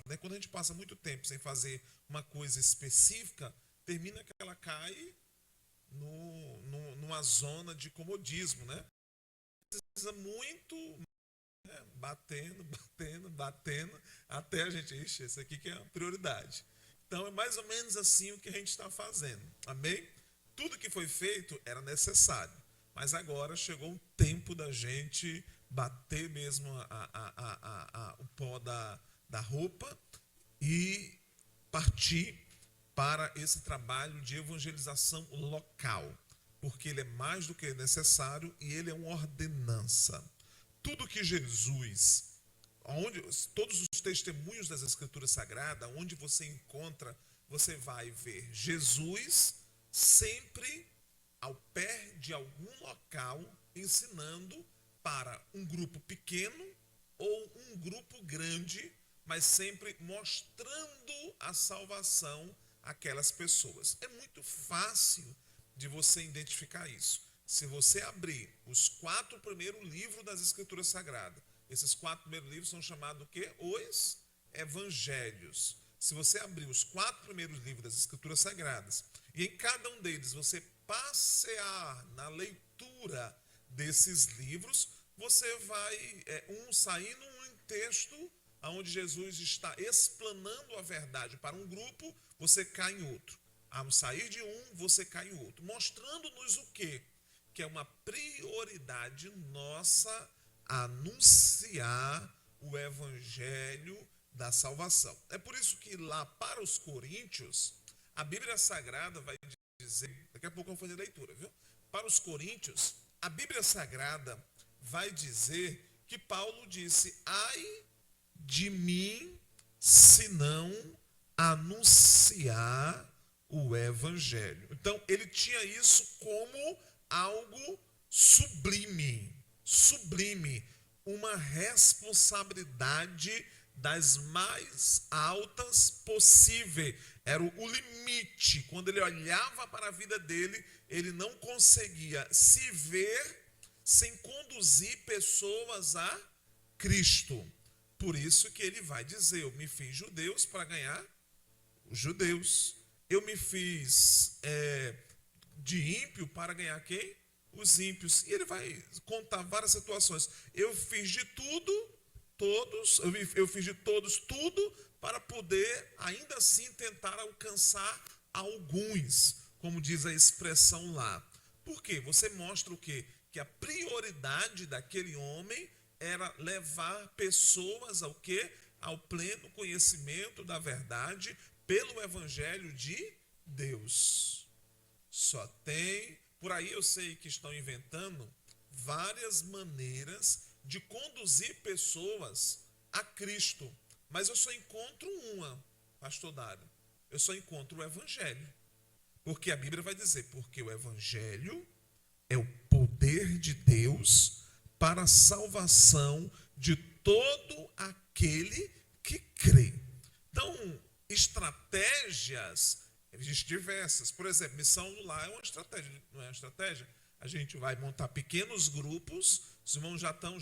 né? Quando a gente passa muito tempo sem fazer uma coisa específica, termina que ela cai numa zona de comodismo, né? Precisa muito, né? Batendo, até a gente, ixi, esse aqui que é a prioridade. Então é mais ou menos assim o que a gente está fazendo, amém? Tudo que foi feito era necessário, mas agora chegou o tempo da gente bater mesmo o pó da roupa e partir para esse trabalho de evangelização local, porque ele é mais do que necessário e ele é uma ordenança. Tudo que Jesus, todos os testemunhos das Escrituras Sagradas, onde você encontra, você vai ver Jesus sempre ao pé de algum local ensinando para um grupo pequeno ou um grupo grande, mas sempre mostrando a salvação àquelas pessoas. É muito fácil de você identificar isso. Se você abrir os 4 primeiros livros das Escrituras Sagradas, esses 4 primeiros livros são chamados o quê? Os Evangelhos. Se você abrir os 4 primeiros livros das Escrituras Sagradas, e em cada um deles você passear na leitura desses livros, você vai saindo um texto onde Jesus está explanando a verdade para um grupo, você cai em outro. Ao sair de um, você cai em outro. Mostrando-nos o quê? Que é uma prioridade nossa anunciar o evangelho da salvação. É por isso que lá para os Coríntios, a Bíblia Sagrada vai dizer, daqui a pouco eu vou fazer leitura, viu? Para os Coríntios, a Bíblia Sagrada vai dizer que Paulo disse: ai de mim se não anunciar o evangelho. Então, ele tinha isso como algo sublime, uma responsabilidade das mais altas possíveis. Era o limite. Quando ele olhava para a vida dele, ele não conseguia se ver sem conduzir pessoas a Cristo. Por isso que ele vai dizer: eu me fiz judeus para ganhar os judeus. Eu me fiz de ímpio para ganhar quem? Os ímpios. E ele vai contar várias situações. Eu fiz de todos tudo para poder, ainda assim, tentar alcançar alguns, como diz a expressão lá. Por quê? Você mostra o quê? Que a prioridade daquele homem era levar pessoas ao quê? Ao pleno conhecimento da verdade pelo evangelho de Deus. Só tem, por aí eu sei que estão inventando várias maneiras de conduzir pessoas a Cristo, mas eu só encontro uma, pastor Dário, eu só encontro o evangelho, porque a Bíblia vai dizer, porque o evangelho é o poder de Deus para a salvação de todo aquele que crê. Então, estratégias existem diversas. Por exemplo, missão no lar é uma estratégia, não é uma estratégia? A gente vai montar pequenos grupos, os irmãos já estão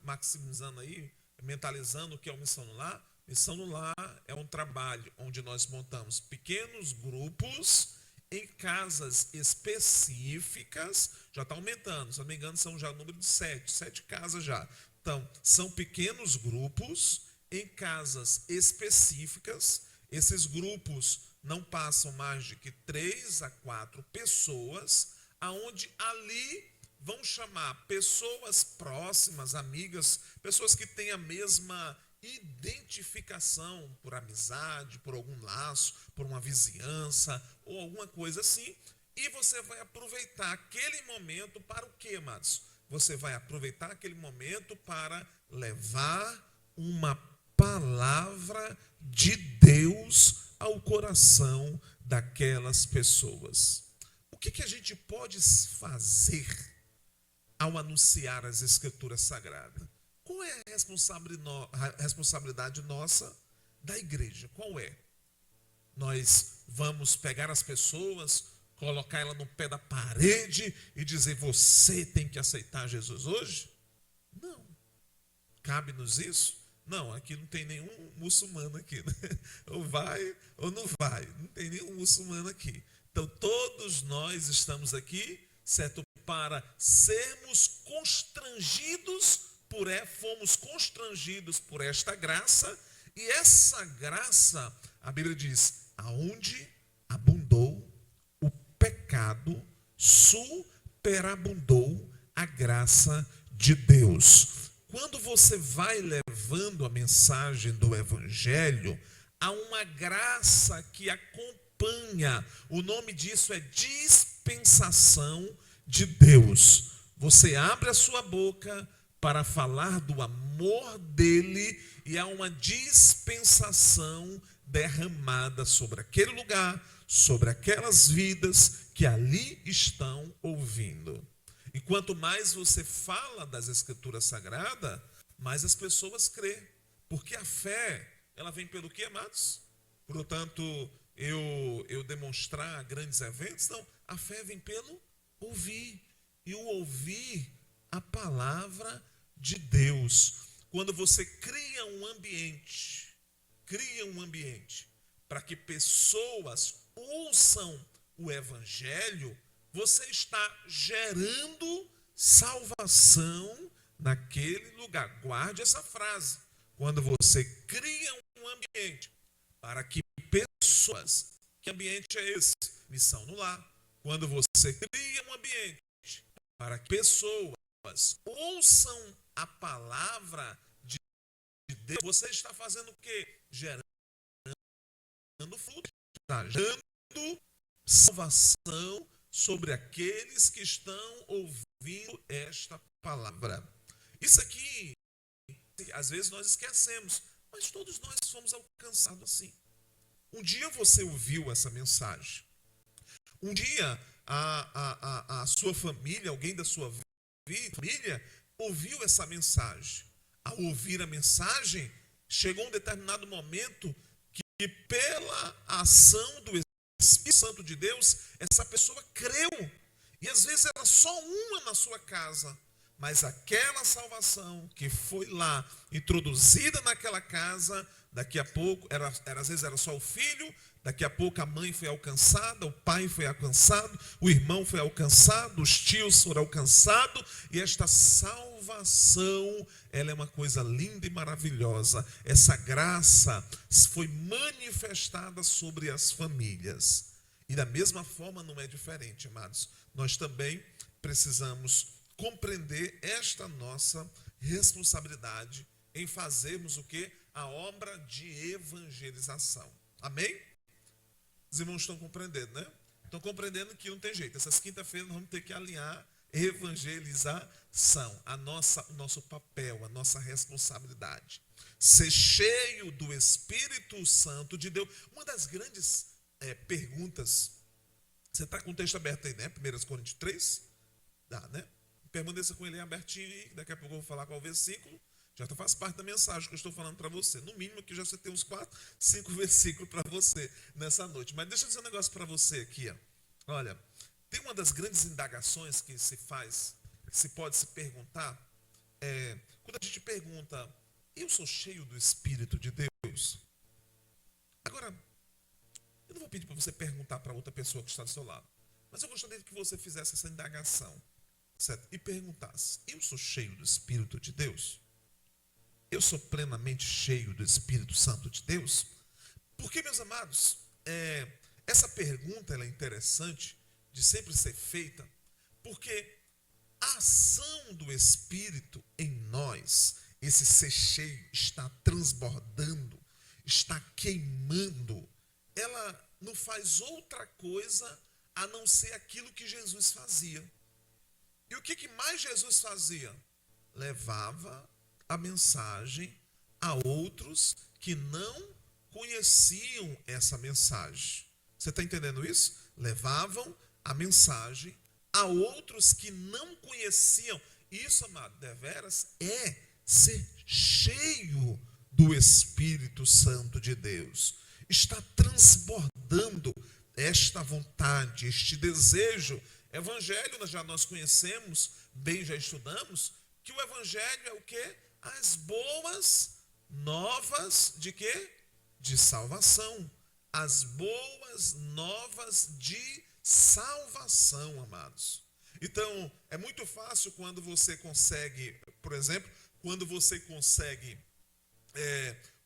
maximizando aí, mentalizando o que é uma missão no lar. Missão no lar é um trabalho onde nós montamos pequenos grupos em casas específicas, já está aumentando, se não me engano são já o número de 7 casas já. Então, são pequenos grupos em casas específicas. Esses grupos não passam mais de que 3 a 4 pessoas, aonde ali vão chamar pessoas próximas, amigas, pessoas que têm a mesma identificação por amizade, por algum laço, por uma vizinhança ou alguma coisa assim, e você vai aproveitar aquele momento para o quê, amados? Você vai aproveitar aquele momento para levar uma palavra de Deus ao coração daquelas pessoas. O que a gente pode fazer ao anunciar as Escrituras Sagradas? Qual é a responsabilidade nossa da igreja? Qual é? Nós vamos pegar as pessoas, colocar ela no pé da parede e dizer: você tem que aceitar Jesus hoje? Não. Cabe-nos isso? Não, aqui não tem nenhum muçulmano aqui, né? Ou vai ou não vai, não tem nenhum muçulmano aqui. Então todos nós estamos aqui, certo, para sermos constrangidos fomos constrangidos por esta graça, e essa graça, a Bíblia diz, aonde abundou o pecado, superabundou a graça de Deus. Quando você vai levando a mensagem do Evangelho, há uma graça que acompanha. O nome disso é dispensação de Deus. Você abre a sua boca para falar do amor dele e há uma dispensação derramada sobre aquele lugar, sobre aquelas vidas que ali estão ouvindo. E quanto mais você fala das Escrituras Sagradas, mais as pessoas crêem. Porque a fé, ela vem pelo quê, amados? Portanto, eu demonstrar grandes eventos? Não, a fé vem pelo ouvir. E o ouvir a palavra de Deus. Quando você cria um ambiente para que pessoas ouçam o Evangelho, você está gerando salvação naquele lugar. Guarde essa frase. Quando você cria um ambiente para que pessoas, que ambiente é esse? Missão no lar. Quando você cria um ambiente para que pessoas ouçam a palavra de Deus, você está fazendo o quê? Gerando fruto, está gerando salvação sobre aqueles que estão ouvindo esta palavra. Isso aqui, às vezes nós esquecemos, mas todos nós fomos alcançados assim. Um dia você ouviu essa mensagem. Um dia a sua família, alguém da sua família, ouviu essa mensagem. Ao ouvir a mensagem, chegou um determinado momento que pela ação do Espírito Santo de Deus, essa pessoa creu. E às vezes era só uma na sua casa, mas aquela salvação que foi lá, introduzida naquela casa, daqui a pouco, às vezes era só o filho, daqui a pouco a mãe foi alcançada, o pai foi alcançado, o irmão foi alcançado, os tios foram alcançados, e esta salvação, ela é uma coisa linda e maravilhosa. Essa graça foi manifestada sobre as famílias. E da mesma forma não é diferente, amados. Nós também precisamos compreender esta nossa responsabilidade em fazermos o quê? A obra de evangelização. Amém? Os irmãos estão compreendendo, né? Estão compreendendo que não tem jeito. Essas quinta-feiras nós vamos ter que alinhar evangelização, o nosso papel, a nossa responsabilidade. Ser cheio do Espírito Santo de Deus. Uma das grandes perguntas, você está com o texto aberto aí, né? 1 Coríntios 3? Dá, né? Permaneça com ele aí abertinho aí, daqui a pouco eu vou falar qual o versículo. Já faz parte da mensagem que eu estou falando para você. No mínimo que já você tem uns 4, 5 versículos para você nessa noite. Mas deixa eu dizer um negócio para você aqui. Ó. Olha, tem uma das grandes indagações que se faz, que se pode se perguntar, quando a gente pergunta, eu sou cheio do Espírito de Deus? Agora, eu não vou pedir para você perguntar para outra pessoa que está do seu lado, mas eu gostaria que você fizesse essa indagação, certo? E perguntasse, eu sou cheio do Espírito de Deus? Eu sou plenamente cheio do Espírito Santo de Deus? Porque, meus amados, essa pergunta ela é interessante de sempre ser feita, porque a ação do Espírito em nós, esse ser cheio, está transbordando, está queimando, ela não faz outra coisa a não ser aquilo que Jesus fazia. E o que mais Jesus fazia? Levava a mensagem a outros que não conheciam essa mensagem. Você está entendendo isso? Levavam a mensagem a outros que não conheciam. Isso, amado, deveras é ser cheio do Espírito Santo de Deus. Está transbordando esta vontade, este desejo. Evangelho, nós conhecemos, bem já estudamos, que o Evangelho é o quê? As boas novas de quê? De salvação. As boas novas de salvação, amados. Então, é muito fácil quando você consegue, por exemplo, quando você consegue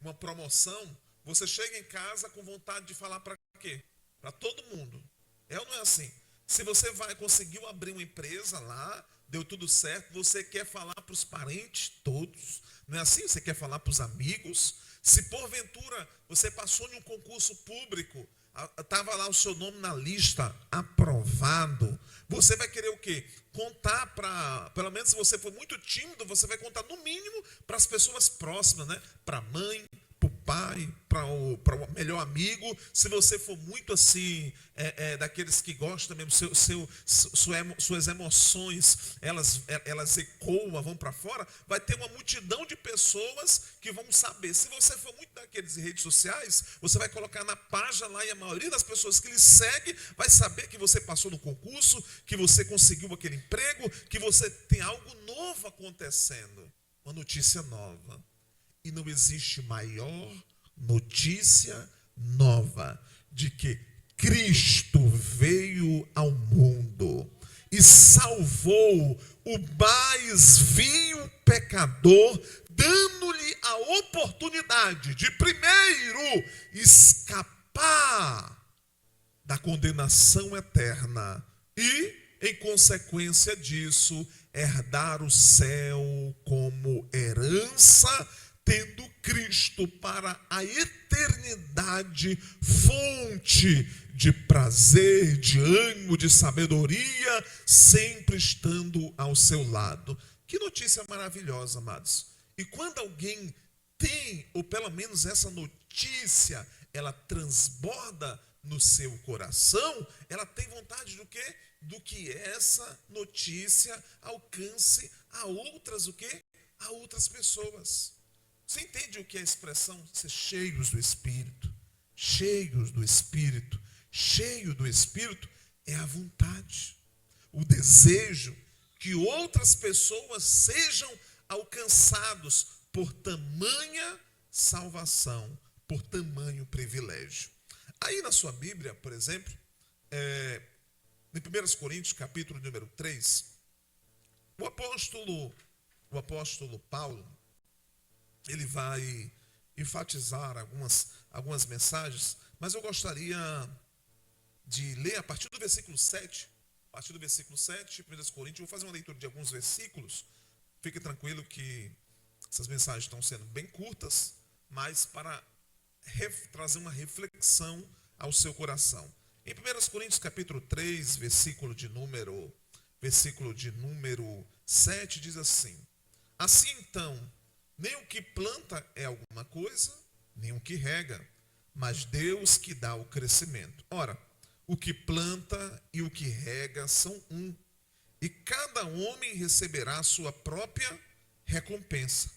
uma promoção, você chega em casa com vontade de falar para quê? Para todo mundo. É ou não é assim? Se você conseguiu abrir uma empresa lá, deu tudo certo, você quer falar para os parentes todos, não é assim? Você quer falar para os amigos. Se porventura você passou em um concurso público, estava lá o seu nome na lista, aprovado, você vai querer o quê? Contar para, pelo menos se você for muito tímido, você vai contar no mínimo para as pessoas próximas, né? Para a mãe, para o pai, para o melhor amigo. Se você for muito assim, daqueles que gostam mesmo, suas emoções, elas ecoam, vão para fora, vai ter uma multidão de pessoas que vão saber. Se você for muito daqueles redes sociais, você vai colocar na página lá e a maioria das pessoas que lhe segue vai saber que você passou no concurso, que você conseguiu aquele emprego, que você tem algo novo acontecendo, uma notícia nova. E não existe maior notícia nova de que Cristo veio ao mundo e salvou o mais vil pecador, dando-lhe a oportunidade de primeiro escapar da condenação eterna e, em consequência disso, herdar o céu como herança, tendo Cristo para a eternidade fonte de prazer, de ânimo, de sabedoria, sempre estando ao seu lado. Que notícia maravilhosa, amados. E quando alguém tem, ou pelo menos essa notícia, ela transborda no seu coração, ela tem vontade do quê? Do que essa notícia alcance a outras, o quê? A outras pessoas. Você entende o que é a expressão ser cheios do Espírito? Cheios do Espírito. Cheio do Espírito é a vontade, o desejo que outras pessoas sejam alcançados por tamanha salvação, por tamanho privilégio. Aí na sua Bíblia, por exemplo, em 1 Coríntios, capítulo número 3, o apóstolo Paulo, ele vai enfatizar algumas mensagens, mas eu gostaria de ler a partir do versículo 7, 1 Coríntios, vou fazer uma leitura de alguns versículos. Fique tranquilo que essas mensagens estão sendo bem curtas, mas para trazer uma reflexão ao seu coração. Em 1 Coríntios capítulo 3, versículo de número 7, diz assim: assim então, nem o que planta é alguma coisa, nem o que rega, mas Deus que dá o crescimento. Ora, o que planta e o que rega são um, e cada homem receberá a sua própria recompensa,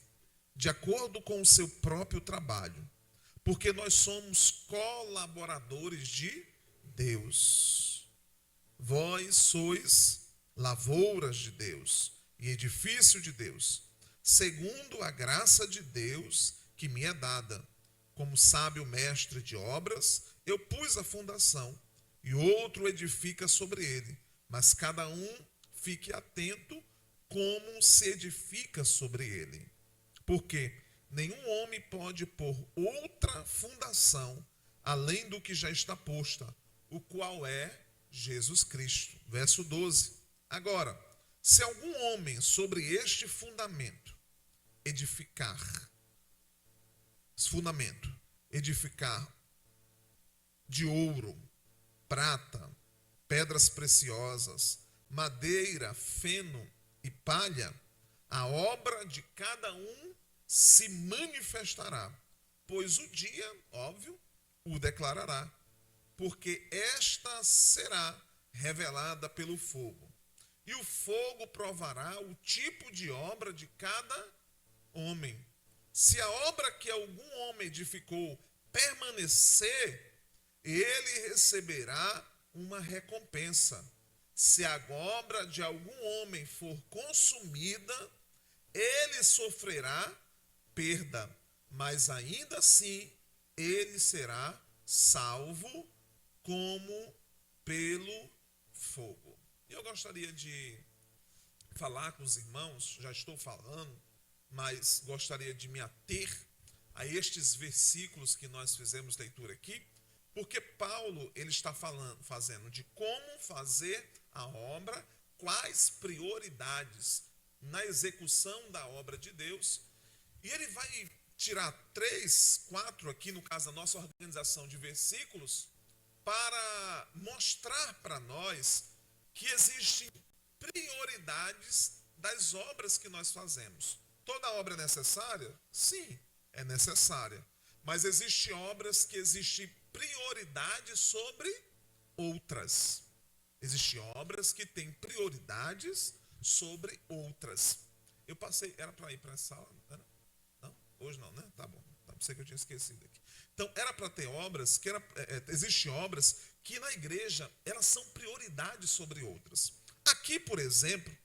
de acordo com o seu próprio trabalho, porque nós somos colaboradores de Deus. Vós sois lavouras de Deus e edifício de Deus, segundo a graça de Deus que me é dada. Como sabe o mestre de obras, eu pus a fundação, e outro edifica sobre ele, mas cada um fique atento como se edifica sobre ele. Porque nenhum homem pode pôr outra fundação além do que já está posta, o qual é Jesus Cristo. Verso 12. Agora, se algum homem sobre este fundamento edificar de ouro, prata, pedras preciosas, madeira, feno e palha, a obra de cada um se manifestará, pois o dia, óbvio, o declarará, porque esta será revelada pelo fogo. E o fogo provará o tipo de obra de cada homem. Se a obra que algum homem edificou permanecer, ele receberá uma recompensa. Se a obra de algum homem for consumida, ele sofrerá perda, mas ainda assim ele será salvo como pelo fogo. E eu gostaria de falar com os irmãos, já estou falando, mas gostaria de me ater a estes versículos que nós fizemos leitura aqui, porque Paulo ele está fazendo de como fazer a obra, quais prioridades na execução da obra de Deus, e ele vai tirar 3, 4 aqui, no caso da nossa organização de versículos, para mostrar para nós que existem prioridades das obras que nós fazemos. Toda obra é necessária? Sim, é necessária. Mas existem obras que existem prioridade sobre outras. Existem obras que têm prioridades sobre outras. Eu passei, era para ir para essa sala? Não? Não? Hoje não, né? Tá bom. Tá, sei que eu tinha esquecido aqui. Então, era para ter obras, existem obras que na igreja, elas são prioridades sobre outras. Aqui, por exemplo,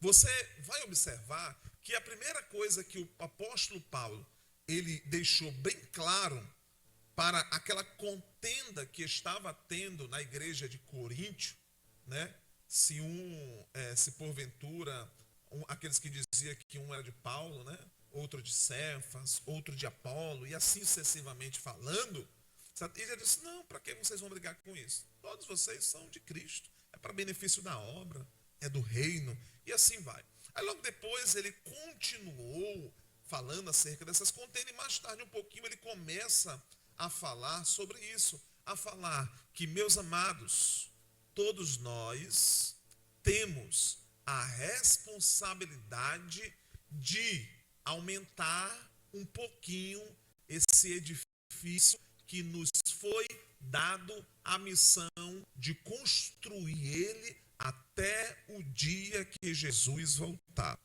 você vai observar que a primeira coisa que o apóstolo Paulo, ele deixou bem claro para aquela contenda que estava tendo na igreja de Coríntio, né? Se porventura, aqueles que diziam que um era de Paulo, né? Outro de Cefas, outro de Apolo, e assim sucessivamente falando, ele disse, não, para que vocês vão brigar com isso? Todos vocês são de Cristo, é para benefício da obra, é do reino, e assim vai. Aí logo depois ele continuou falando acerca dessas contendas, e mais tarde um pouquinho ele começa a falar sobre isso, a falar que, meus amados, todos nós temos a responsabilidade de aumentar um pouquinho esse edifício que nos foi dado a missão de construir ele até o dia que Jesus voltar.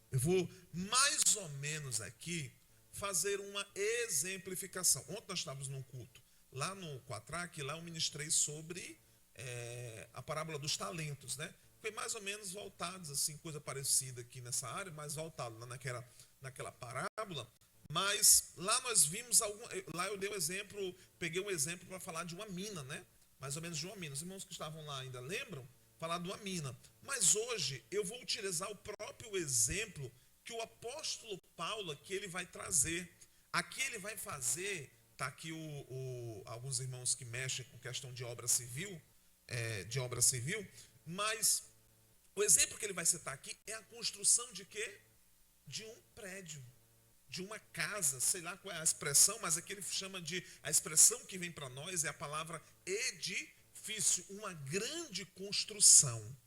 Eu vou mais ou menos aqui fazer uma exemplificação. Ontem nós estávamos num culto lá no Quatraque, lá eu ministrei sobre a parábola dos talentos, né? Foi mais ou menos voltados, assim, coisa parecida aqui nessa área, mas voltado lá naquela parábola. Mas lá nós vimos lá eu dei um exemplo, peguei um exemplo para falar de uma mina, né? Mais ou menos de uma mina. Os irmãos que estavam lá ainda lembram? Falar de uma mina. Mas hoje eu vou utilizar o próprio exemplo que o apóstolo Paulo aqui ele vai trazer. Aqui ele vai fazer, tá aqui alguns irmãos que mexem com questão de obra civil, mas o exemplo que ele vai citar aqui é a construção de quê? De um prédio, de uma casa, sei lá qual é a expressão, mas aqui ele chama a expressão que vem para nós é a palavra edifício, uma grande construção.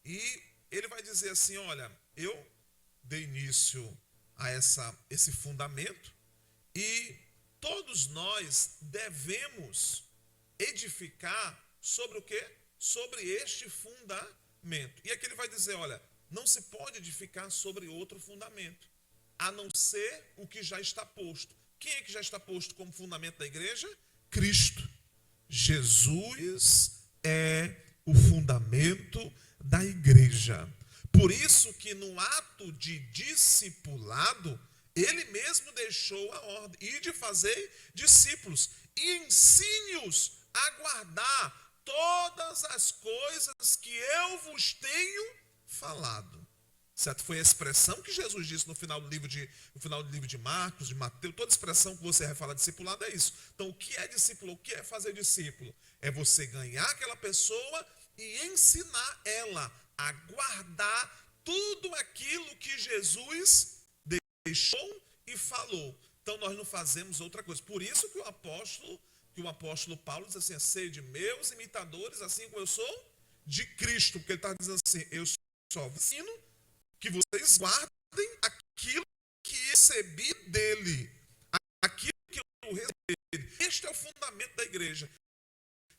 E ele vai dizer assim, olha, eu dei início a esse fundamento e todos nós devemos edificar sobre o quê? Sobre este fundamento. E aqui ele vai dizer, olha, não se pode edificar sobre outro fundamento, a não ser o que já está posto. Quem é que já está posto como fundamento da igreja? Cristo. Jesus é o fundamento da igreja. Por isso que no ato de discipulado, ele mesmo deixou a ordem, e de fazer discípulos, e ensine-os a guardar todas as coisas que eu vos tenho falado. Certo? Foi a expressão que Jesus disse no final do livro de Marcos, de Mateus, toda expressão que você vai falar discipulado é isso. Então, o que é discípulo? O que é fazer discípulo? É você ganhar aquela pessoa e ensinar ela a guardar tudo aquilo que Jesus deixou e falou. Então, nós não fazemos outra coisa. Por isso que o apóstolo Paulo diz assim, sede meus imitadores, assim como eu sou de Cristo. Porque ele está dizendo assim, eu só ensino que vocês guardem aquilo que recebi dele. Aquilo que eu recebi dele. Este é o fundamento da igreja.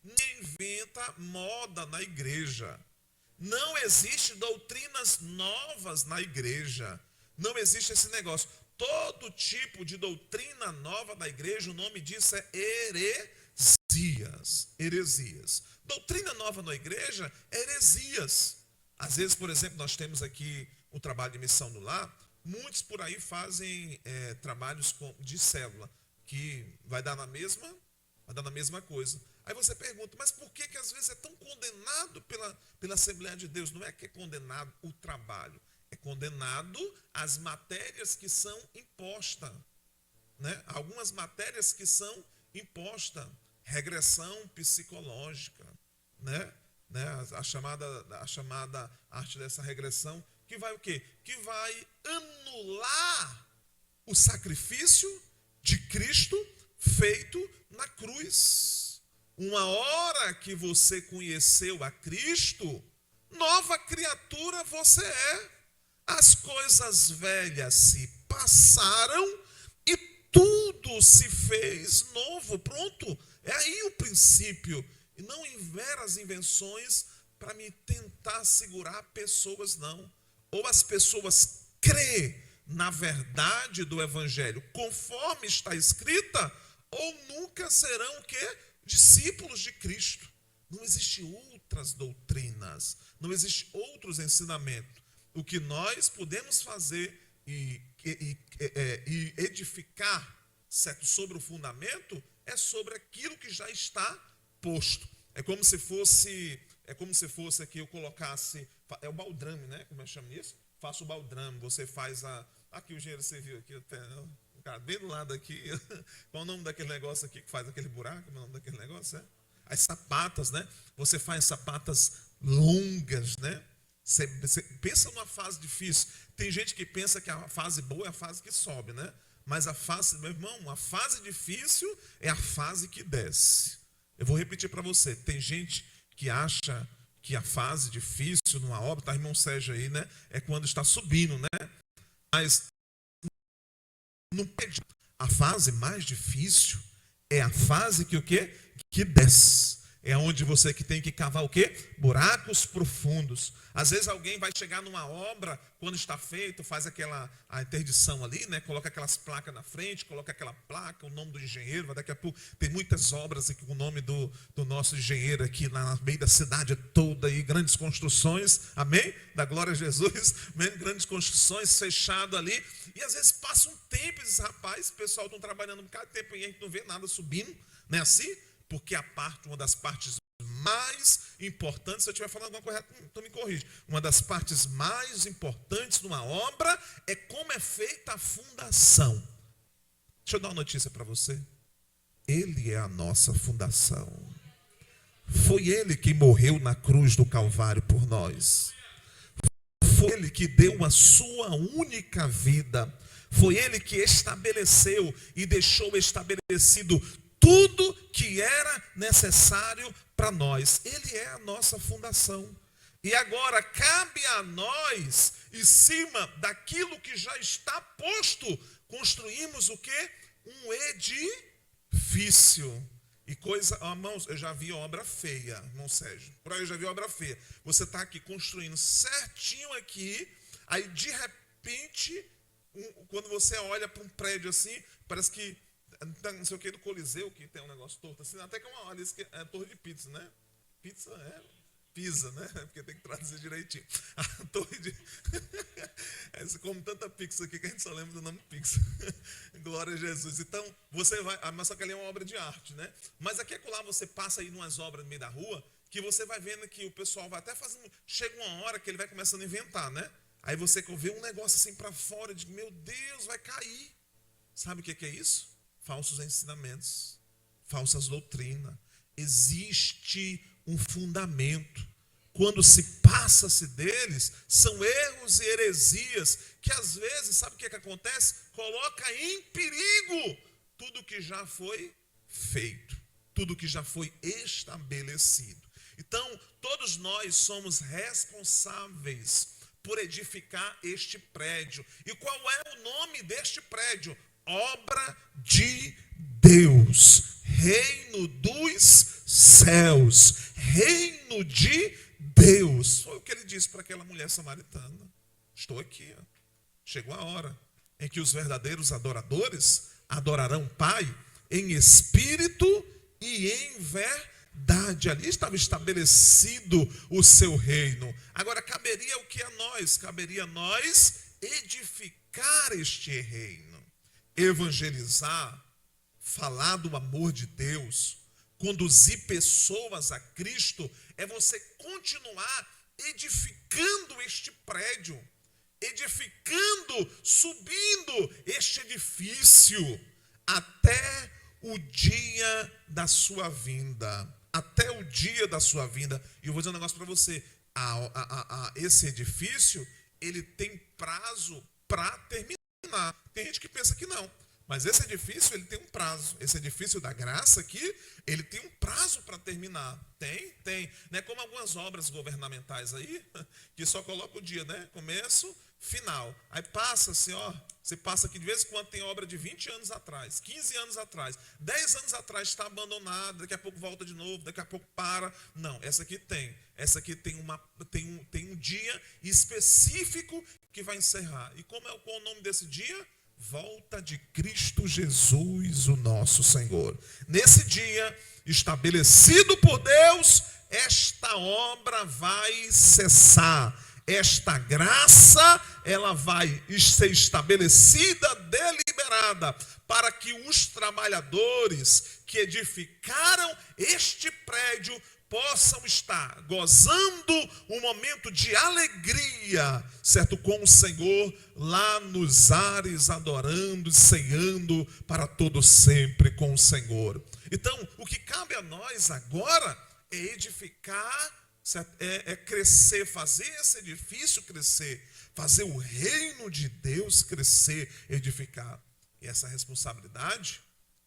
Ninguém inventa moda na igreja. Não existe doutrinas novas na igreja. Não existe esse negócio. Todo tipo de doutrina nova da igreja, o nome disso é heresias. Doutrina nova na igreja é heresias. Às vezes, por exemplo, nós temos aqui o trabalho de missão no lar. Muitos por aí fazem trabalhos de célula, que vai dar na mesma coisa. Aí você pergunta, mas por que às vezes é tão condenado pela Assembleia de Deus? Não é que é condenado o trabalho, é condenado as matérias que são impostas, né? Algumas matérias que são impostas, regressão psicológica, né? A chamada arte dessa regressão, que vai o quê? Que vai anular o sacrifício de Cristo feito na cruz. Uma hora que você conheceu a Cristo, nova criatura você é. As coisas velhas se passaram e tudo se fez novo. Pronto, é aí o princípio. E não as invenções para me tentar segurar pessoas, não. Ou as pessoas crêem na verdade do Evangelho, conforme está escrita, ou nunca serão o quê? Discípulos de Cristo. Não existem outras doutrinas, não existem outros ensinamentos. O que nós podemos fazer e edificar, certo, sobre o fundamento, é sobre aquilo que já está posto. É como se fosse aqui eu colocasse, é o baldrame, né? Como é que chama isso? Faço o baldrame, você faz aqui o engenheiro civil aqui, o cara bem do lado aqui. Qual é o nome daquele negócio aqui que faz aquele buraco? Qual é o nome daquele negócio? As sapatas, né? Você faz sapatas longas, né? Você pensa numa fase difícil. Tem gente que pensa que a fase boa é a fase que sobe, né? Mas meu irmão, a fase difícil é a fase que desce. Eu vou repetir para você. Tem gente que acha que a fase difícil numa obra, tá, irmão Sérgio aí, né? É quando está subindo, né? Mas a fase mais difícil é a fase que o quê? Que desce. É onde você que tem que cavar o quê? Buracos profundos. Às vezes alguém vai chegar numa obra, quando está feito, faz a interdição ali, né? Coloca aquelas placas na frente, coloca aquela placa, o nome do engenheiro, daqui a pouco tem muitas obras aqui com o nome do nosso engenheiro aqui no meio da cidade toda, aí, grandes construções, amém? Da glória a Jesus, amém? Grandes construções, fechado ali, e às vezes passa um tempo e diz, rapaz, o pessoal está trabalhando um bocado de tempo e a gente não vê nada subindo, não é assim? Porque uma das partes mais importantes, se eu estiver falando alguma coisa, então me corrija. Uma das partes mais importantes numa obra é como é feita a fundação. Deixa eu dar uma notícia para você. Ele é a nossa fundação. Foi Ele que morreu na cruz do Calvário por nós. Foi Ele que deu a sua única vida. Foi Ele que estabeleceu e deixou estabelecido tudo que era necessário para nós. Ele é a nossa fundação. E agora cabe a nós, em cima daquilo que já está posto, construímos o quê? Um edifício. E irmãos, eu já vi obra feia, irmão Sérgio. Por aí eu já vi obra feia. Você está aqui construindo certinho aqui, aí de repente, quando você olha para um prédio assim, parece que não sei o que do Coliseu, que tem um negócio torto assim, até que uma hora diz que é torre de pizza, né? Pizza é pizza, né? Porque tem que traduzir direitinho. A torre de... Você come tanta pizza aqui que a gente só lembra do nome pizza. Glória a Jesus. Então, você vai... Mas só que ali é uma obra de arte, né? Mas aqui é lá você passa aí numas obras no meio da rua, que você vai vendo que o pessoal vai até fazendo... Chega uma hora que ele vai começando a inventar, né? Aí você vê um negócio assim para fora, e diz, meu Deus, vai cair. Sabe o que é isso? Falsos ensinamentos, falsas doutrinas. Existe um fundamento. Quando se passa-se deles, são erros e heresias que às vezes, sabe o que acontece? Coloca em perigo tudo que já foi feito, tudo que já foi estabelecido. Então, todos nós somos responsáveis por edificar este prédio. E qual é o nome deste prédio? Obra de Deus, reino dos céus, reino de Deus. Foi o que ele disse para aquela mulher samaritana. Estou aqui, ó. Chegou a hora em que os verdadeiros adoradores adorarão o Pai em espírito e em verdade. Ali estava estabelecido o seu reino. Agora caberia o que a nós? Caberia a nós edificar edificar este reino, evangelizar, falar do amor de Deus, conduzir pessoas a Cristo, é você continuar edificando este prédio, edificando, subindo este edifício, até o dia da sua vinda. Até o dia da sua vinda. E eu vou dizer um negócio para você. Esse edifício, ele tem prazo para terminar. Tem gente que pensa que não. Mas esse edifício, ele tem um prazo. Esse edifício da graça aqui, ele tem um prazo para terminar. Tem. Não é como algumas obras governamentais aí, que só coloca o dia, né? Começo, final. Aí passa assim, ó. Você passa aqui de vez em quando, tem obra de 20 anos atrás, 15 anos atrás, 10 anos atrás está abandonada, daqui a pouco volta de novo, daqui a pouco para. Não, essa aqui tem. Essa aqui tem um dia específico que vai encerrar. E qual é o nome desse dia? Volta de Cristo Jesus, o nosso Senhor. Nesse dia, estabelecido por Deus, esta obra vai cessar. Esta graça, ela vai ser estabelecida, deliberada, para que os trabalhadores que edificaram este prédio possam estar gozando um momento de alegria, certo, com o Senhor, lá nos ares, adorando, ceando para todo sempre com o Senhor. Então, o que cabe a nós agora é edificar, é crescer, fazer esse edifício crescer, fazer o reino de Deus crescer, edificar. E essa responsabilidade,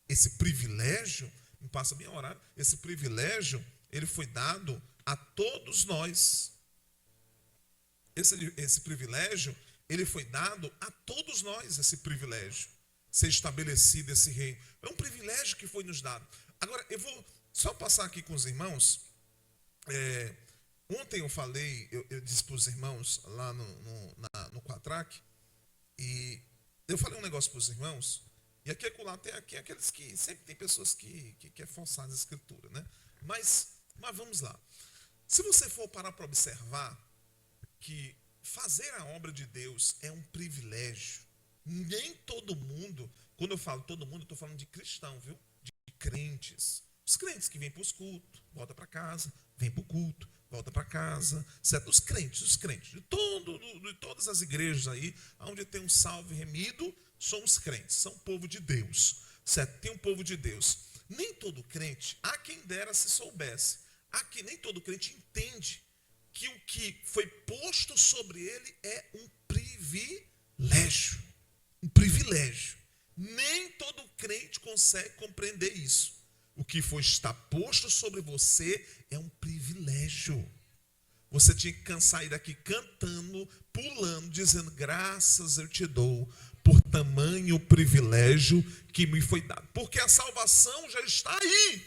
esse privilégio, me passa bem a horário, esse privilégio, ele foi dado a todos nós. Esse privilégio, ele foi dado a todos nós, esse privilégio, ser estabelecido esse reino. É um privilégio que foi nos dado. Agora, eu vou só passar aqui com os irmãos. Ontem eu falei, eu disse para os irmãos lá no Quatrac, e eu falei um negócio para os irmãos, e aqui lá tem aqueles que sempre tem pessoas que querem forçar as escrituras, né? Mas vamos lá. Se você for parar para observar que fazer a obra de Deus é um privilégio, nem todo mundo, quando eu falo todo mundo, eu estou falando de cristão, viu? De crentes. Os crentes que vêm para os cultos, volta para casa, vem para o culto, volta para casa, certo? Os crentes de todas as igrejas aí, onde tem um salvo remido, são os crentes, são o povo de Deus, certo? Tem um povo de Deus. Nem todo crente, há quem dera se soubesse, nem todo crente entende que o que foi posto sobre ele é um privilégio. Um privilégio. Nem todo crente consegue compreender isso. O que está posto sobre você é um privilégio. Você tinha que sair daqui cantando, pulando, dizendo: graças eu te dou por tamanho privilégio que me foi dado. Porque a salvação já está aí.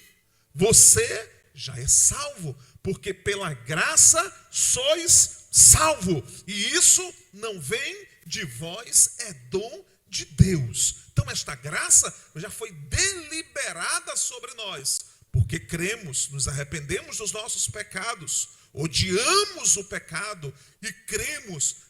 Você já é salvo, porque pela graça sois salvo. E isso não vem de vós, é dom de Deus. Então esta graça já foi deliberada sobre nós, porque cremos, nos arrependemos dos nossos pecados, odiamos o pecado e cremos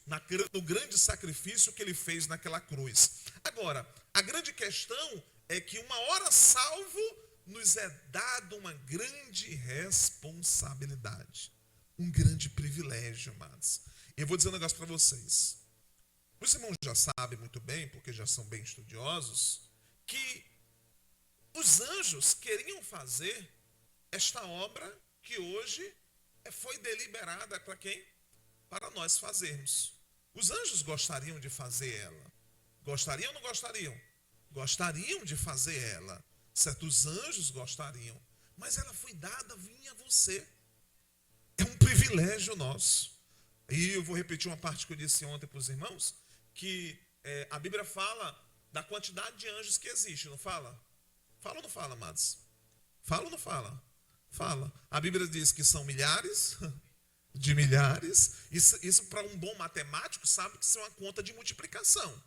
no grande sacrifício que ele fez naquela cruz. Agora, a grande questão é que uma hora salvo, nos é dado uma grande responsabilidade, um grande privilégio, amados. Eu vou dizer um negócio para vocês. Os irmãos já sabem muito bem, porque já são bem estudiosos, que os anjos queriam fazer esta obra que hoje foi deliberada para quem? Para nós fazermos. Os anjos gostariam de fazer ela. Gostariam ou não gostariam? Gostariam de fazer ela. Certos anjos gostariam. Mas ela foi dada a vir a você. É um privilégio nosso. E eu vou repetir uma parte que eu disse ontem para os irmãos, que a Bíblia fala da quantidade de anjos que existe, não fala? Fala ou não fala, amados? Fala ou não fala? Fala. A Bíblia diz que são milhares de milhares. Isso para um bom matemático sabe que isso é uma conta de multiplicação.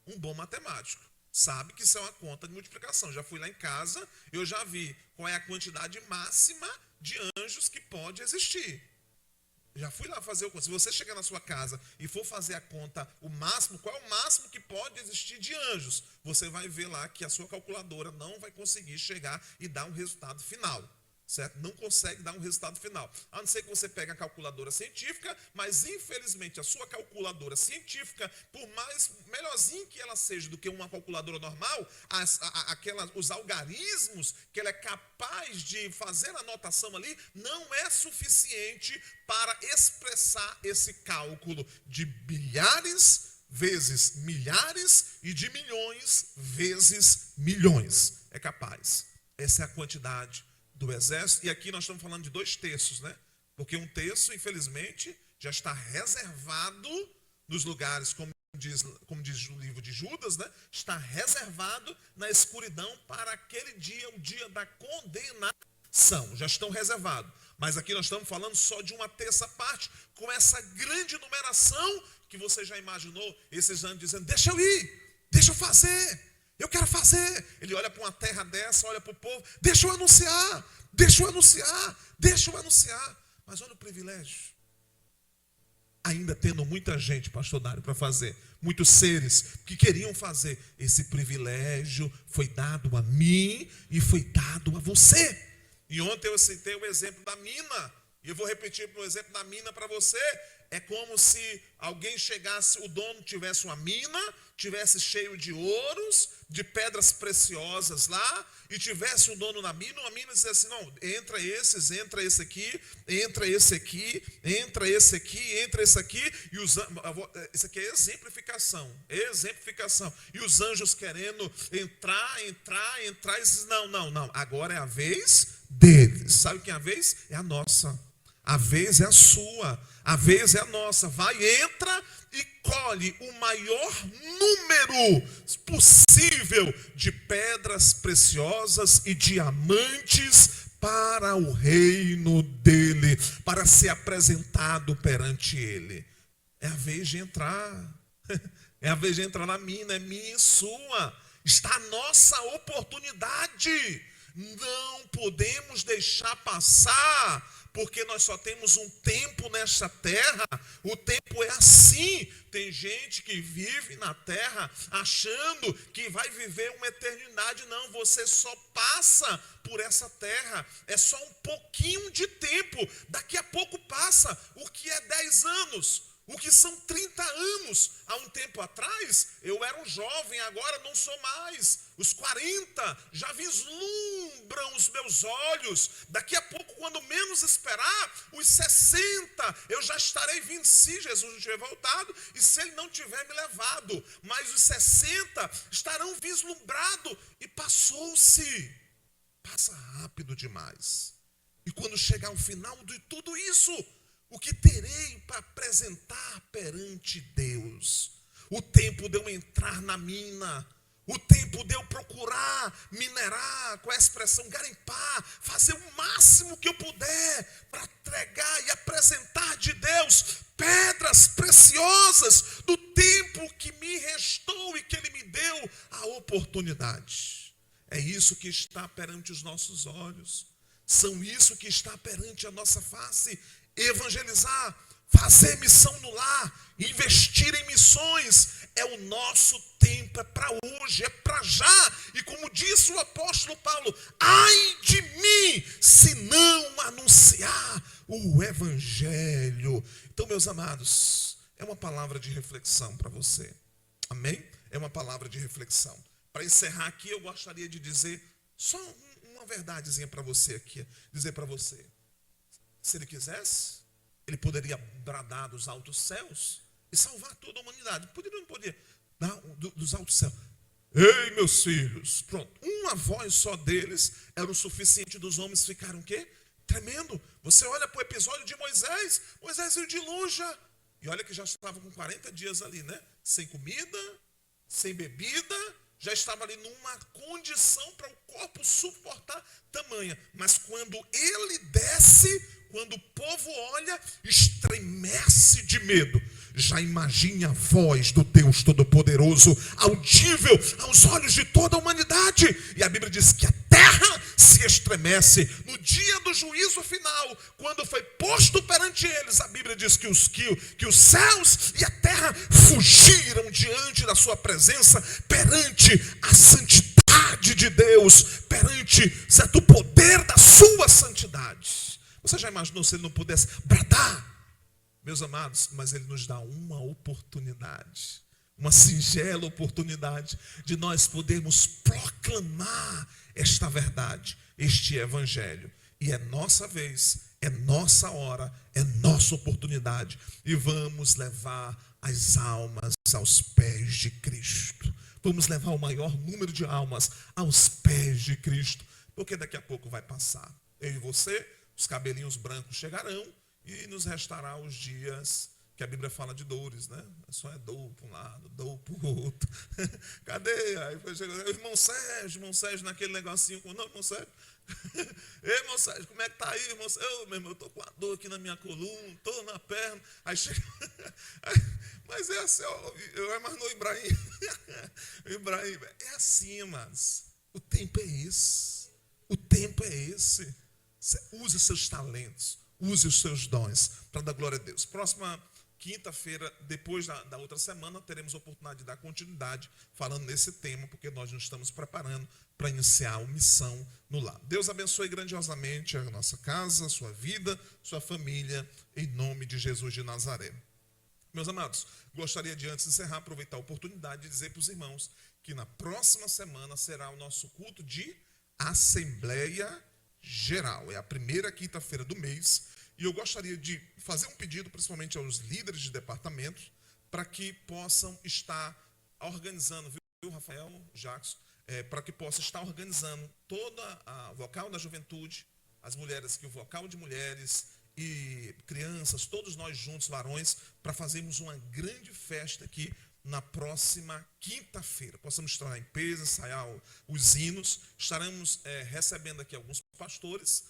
Um bom matemático sabe que isso é uma conta de multiplicação. Já fui lá em casa, eu já vi qual é a quantidade máxima de anjos que pode existir. Já fui lá fazer o conta. Se você chegar na sua casa e for fazer a conta, o máximo, qual é o máximo que pode existir de anjos? Você vai ver lá que a sua calculadora não vai conseguir chegar e dar um resultado final. Certo? Não consegue dar um resultado final. A não ser que você pegue a calculadora científica, mas infelizmente a sua calculadora científica, por mais melhorzinha que ela seja do que uma calculadora normal, os algarismos que ela é capaz de fazer a anotação ali, não é suficiente para expressar esse cálculo de bilhares vezes milhares e de milhões vezes milhões. É capaz. Essa é a quantidade do exército, e aqui nós estamos falando de 2 terços, né? Porque um terço, infelizmente, já está reservado nos lugares, como diz o livro de Judas, né? Está reservado na escuridão para aquele dia, o dia da condenação. Já estão reservados. Mas aqui nós estamos falando só de 1/3 parte, com essa grande numeração que você já imaginou, esses anos dizendo, deixa eu ir, deixa eu fazer. Eu quero fazer. Ele olha para uma terra dessa, olha para o povo. Deixa eu anunciar. Deixa eu anunciar. Deixa eu anunciar. Mas olha o privilégio. Ainda tendo muita gente, pastor Dário, para fazer. Muitos seres que queriam fazer. Esse privilégio foi dado a mim e foi dado a você. E ontem eu citei o exemplo da mina. E eu vou repetir o exemplo da mina para você. É como se alguém chegasse, o dono tivesse uma mina, tivesse cheio de ouros, de pedras preciosas lá, e tivesse um dono na mina, uma mina dizia assim, não, entra esse aqui, entra esse aqui, entra esse aqui, entra esse aqui, e isso aqui é exemplificação, e os anjos querendo entrar, e dizem, não, agora é a vez deles. Sabe quem é a vez? É a nossa. A vez é a sua, a vez é a nossa. Vai, entra e colhe o maior número possível de pedras preciosas e diamantes para o reino dele, para ser apresentado perante ele. É a vez de entrar, é a vez de entrar na mina, é minha e sua. Está a nossa oportunidade. Não podemos deixar passar, porque nós só temos um tempo nesta terra. O tempo é assim. Tem gente que vive na terra achando que vai viver uma eternidade. Não, você só passa por essa terra. É só um pouquinho de tempo. Daqui a pouco passa. O que é 10 anos? O que são 30 anos? Há um tempo atrás, eu era um jovem, agora não sou mais. Os 40 já vislumbram os meus olhos. Daqui a pouco, quando menos esperar, os 60, eu já estarei vindo, se Jesus não tiver voltado e se Ele não tiver me levado. Mas os 60 estarão vislumbrados e passou-se. Passa rápido demais. E quando chegar ao final de tudo isso, o que terei para apresentar perante Deus? O tempo de eu entrar na mina, o tempo de eu procurar minerar, com a expressão garimpar, fazer o máximo que eu puder para entregar e apresentar de Deus pedras preciosas do tempo que me restou e que Ele me deu a oportunidade. É isso que está perante os nossos olhos, são isso que está perante a nossa face. Evangelizar, fazer missão no lar, investir em missões, é o nosso tempo, é para hoje, é para já. E como disse o apóstolo Paulo, ai de mim se não anunciar o evangelho. Então, meus amados, é uma palavra de reflexão para você, amém? É uma palavra de reflexão. Para encerrar aqui, eu gostaria de dizer só uma verdadezinha para você aqui, dizer para você. Se Ele quisesse, Ele poderia bradar dos altos céus e salvar toda a humanidade. Poderia ou não poderia? Dos altos céus. Ei, meus filhos. Pronto. Uma voz só deles era o suficiente dos homens ficaram o quê? Tremendo. Você olha para o episódio de Moisés. Moisés veio de longe. E olha que já estava com 40 dias ali, né? Sem comida, sem bebida. Já estava ali numa condição para o corpo suportar tamanha. Mas quando ele desce, quando o povo olha, estremece de medo. Já imagine a voz do Deus Todo-Poderoso, audível aos olhos de toda a humanidade. E a Bíblia diz que a terra se estremece. No dia do do juízo final, quando foi posto perante eles, a Bíblia diz que os céus e a terra fugiram diante da sua presença, perante a santidade de Deus, perante certo poder da sua santidade. Você já imaginou se ele não pudesse bradar? Meus amados, mas ele nos dá uma oportunidade, uma singela oportunidade de nós podermos proclamar esta verdade, este evangelho. E é nossa vez, é nossa hora, é nossa oportunidade. E vamos levar as almas aos pés de Cristo. Vamos levar o maior número de almas aos pés de Cristo. Porque daqui a pouco vai passar. Eu e você, os cabelinhos brancos chegarão e nos restará os dias que a Bíblia fala de dores, né? Só é dor para um lado, dor para o outro. Cadê? Aí foi chegando, irmão Sérgio, naquele negocinho. Não, irmão Sérgio. Ei, irmão Sérgio, como é que tá aí, irmão Sérgio? Meu irmão, eu estou com uma dor aqui na minha coluna, estou na perna. Aí chega. Mas é assim, eu imaginou Ibrahim. Ibrahim, é assim, mas o tempo é esse. O tempo é esse. Use seus talentos, use os seus dons para dar glória a Deus. Próxima quinta-feira, depois da outra semana, teremos a oportunidade de dar continuidade falando nesse tema, porque nós nos estamos preparando para iniciar a missão no lar. Deus abençoe grandiosamente a nossa casa, a sua vida, sua família, em nome de Jesus de Nazaré. Meus amados, gostaria de, antes de encerrar, aproveitar a oportunidade de dizer para os irmãos que na próxima semana será o nosso culto de Assembleia Geral. É a primeira quinta-feira do mês. E eu gostaria de fazer um pedido, principalmente aos líderes de departamentos, para que possam estar organizando, viu, Rafael, Jackson, para que possam estar organizando toda a vocal da juventude, as mulheres, que o vocal de mulheres e crianças, todos nós juntos, varões, para fazermos uma grande festa aqui na próxima quinta-feira. Possamos estar em peso, ensaiar os hinos. Estaremos recebendo aqui alguns pastores,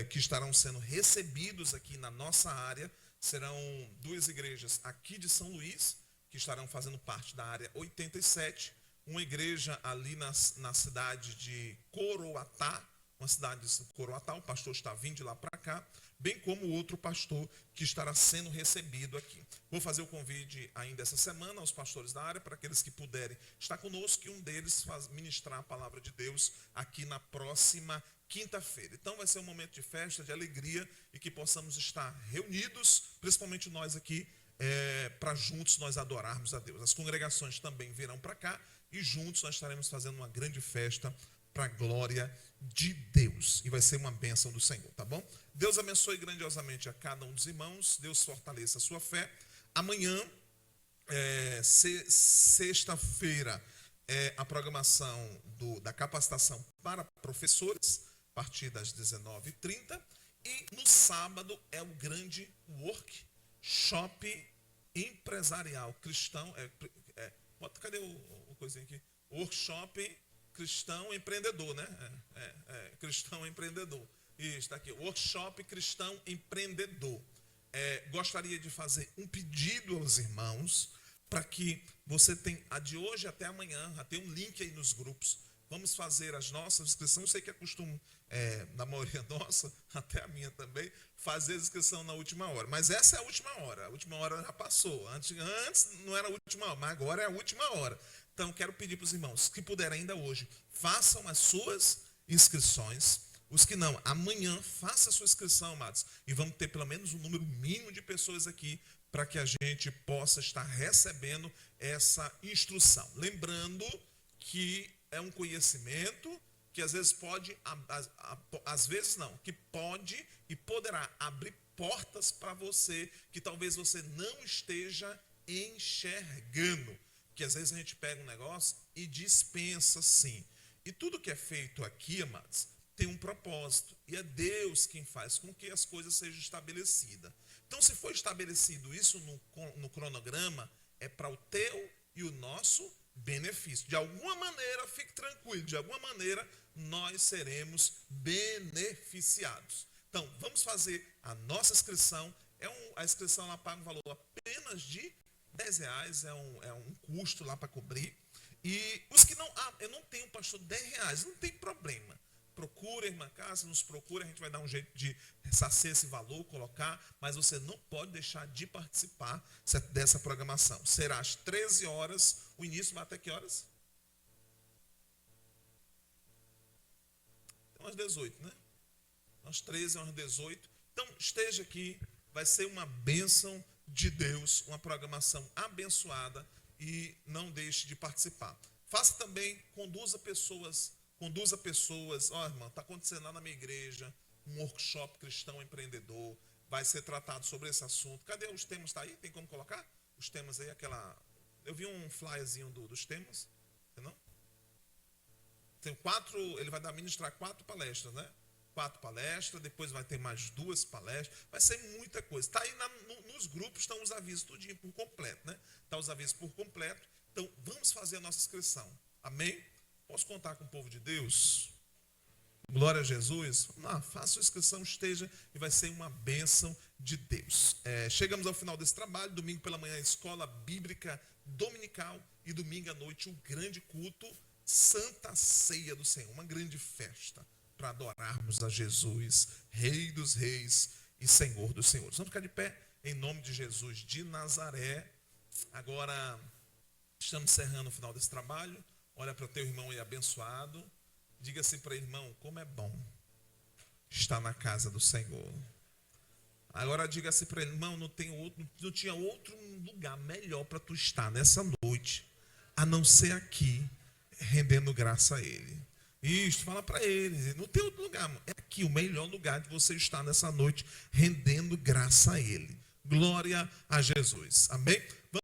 que estarão sendo recebidos aqui na nossa área. Serão duas igrejas aqui de São Luís, que estarão fazendo parte da área 87, uma igreja ali na cidade de Coroatá, uma cidade de Coroatá, o pastor está vindo de lá para cá, bem como outro pastor que estará sendo recebido aqui. Vou fazer o convite ainda essa semana aos pastores da área, para aqueles que puderem estar conosco, e um deles ministrar a palavra de Deus aqui na próxima quinta-feira. Então vai ser um momento de festa, de alegria, e que possamos estar reunidos, principalmente nós aqui, para juntos nós adorarmos a Deus. As congregações também virão para cá, e juntos nós estaremos fazendo uma grande festa para a glória de Deus. E vai ser uma bênção do Senhor, tá bom? Deus abençoe grandiosamente a cada um dos irmãos. Deus fortaleça a sua fé. Amanhã, sexta-feira, a programação da capacitação para professores, a partir das 19h30. E no sábado é o grande workshop empresarial cristão. Cadê o coisinho aqui? Workshop cristão empreendedor, né? Cristão empreendedor. Isso, está aqui. Workshop cristão empreendedor. Gostaria de fazer um pedido aos irmãos, para que você tenha, de hoje até amanhã, já tem um link aí nos grupos. Vamos fazer as nossas inscrições. Eu sei que é costume da maioria nossa, até a minha também, fazer a inscrição na última hora. Mas essa é a última hora. A última hora já passou. Antes não era a última hora, mas agora é a última hora. Então, quero pedir para os irmãos que puderem ainda hoje, façam as suas inscrições. Os que não, amanhã, faça a sua inscrição, amados. E vamos ter pelo menos um número mínimo de pessoas aqui, para que a gente possa estar recebendo essa instrução. Lembrando que é um conhecimento que às vezes pode, às vezes não, que pode e poderá abrir portas para você, que talvez você não esteja enxergando. Que às vezes a gente pega um negócio e dispensa sim. E tudo que é feito aqui, amados, tem um propósito. E é Deus quem faz com que as coisas sejam estabelecidas. Então, se for estabelecido isso no cronograma, é para o teu e o nosso benefício. De alguma maneira, fique tranquilo, de alguma maneira nós seremos beneficiados. Então, vamos fazer a nossa inscrição. A inscrição ela paga um valor apenas de R$10, é um custo lá para cobrir. E os que não, eu não tenho, pastor, R$10, não tem problema. Procure procura, irmã Cássia, nos procura, a gente vai dar um jeito de ressarcir esse valor, colocar, mas você não pode deixar de participar dessa programação. Será às 13 horas, o início vai até que horas? Então, às 18, né? Às 13, às 18. Então, esteja aqui, vai ser uma bênção de Deus, uma programação abençoada e não deixe de participar. Faça também, conduza pessoas, irmão, está acontecendo lá na minha igreja, um workshop cristão empreendedor, vai ser tratado sobre esse assunto. Cadê os temas? Está aí? Tem como colocar? Os temas aí, eu vi um flyerzinho dos temas, não? Tem 4, ele vai ministrar 4 palestras, né? 4 palestras, depois vai ter mais 2 palestras, vai ser muita coisa. Está aí nos grupos, estão os avisos tudinho por completo, né? Está os avisos por completo. Então, vamos fazer a nossa inscrição. Amém? Posso contar com o povo de Deus? Glória a Jesus. Vamos lá, faça sua inscrição, esteja, e vai ser uma bênção de Deus. Chegamos ao final desse trabalho. Domingo pela manhã, escola bíblica dominical, e domingo à noite, o grande culto, Santa Ceia do Senhor, uma grande festa para adorarmos a Jesus, Rei dos Reis e Senhor dos Senhores. Vamos ficar de pé em nome de Jesus de Nazaré. Agora estamos encerrando o final desse trabalho. Olha para o teu irmão aí abençoado. Diga assim para o irmão: como é bom estar na casa do Senhor. Agora diga assim para ele: irmão, não tinha outro lugar melhor para tu estar nessa noite, a não ser aqui, rendendo graça a Ele. Isso, fala para ele, não tem outro lugar, é aqui o melhor lugar de você estar nessa noite, rendendo graça a Ele. Glória a Jesus, amém?